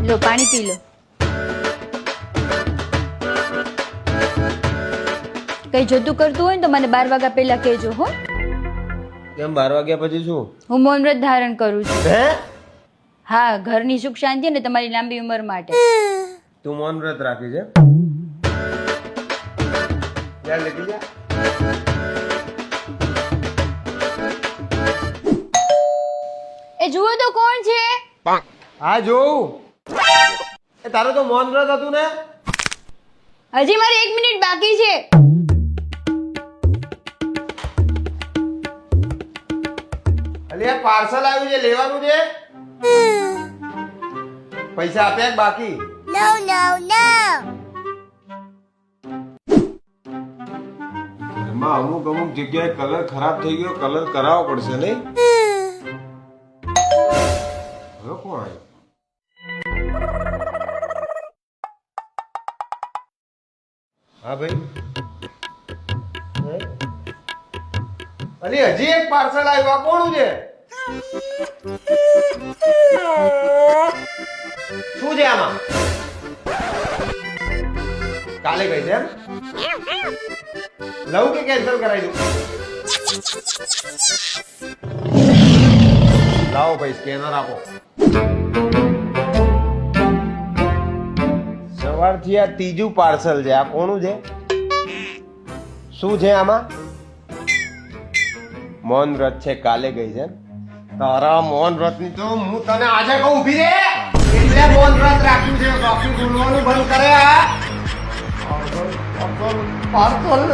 લો પાણી પી લો. કઈ જતું કરતું હોય ને તો મને 12 વાગ્યા પહેલા કહેજો હો. કેમ 12 વાગ્યા પછી શું? હું મૌન વ્રત ધારણ કરું છું. હે? હા, ઘરની સુખ શાંતિ અને તમારી લાંબી ઉંમર માટે. તું મૌન વ્રત રાખી છે? યાર લેતી જા. એ જુઓ તો કોણ છે? હા જોઉં. એ તારું તો મૌન વ્રત હતું ને? હજી મારે 1 મિનિટ બાકી છે. અલી આ પાર્સલ આવ્યું છે, લેવાનું છે? પૈસા આપ્યા કે બાકી? No, no, no. એમાં અમુક જગ્યાએ કલર ખરાબ થઈ ગયો, કલર કરાવવો પડશે નહીં? હવે કોણ આવ્યું? હા ભાઈ. હે? અલી હજી એક પાર્સલ આવ્યું, આ કોનું છે? શું છે આમાં? કાલે ગઈ છે એમ? લઉં કે કેન્સલ કરાવી દઉં? લાવો ભાઈ સ્કેનર આપો. સવારથી આ ત્રીજું પાર્સલ છે, આ કોનું છે? શું છે આમાં? મૌન વ્રત છે, કાલે ગઈ છે. તારા મૌન વ્રત ની તો હું તને આજે કહું, ઊભી રે. એટલે મૌન વ્રત રાખ્યું છે, બાકી બોલવાનું બંધ કરે. આ પાર્સલ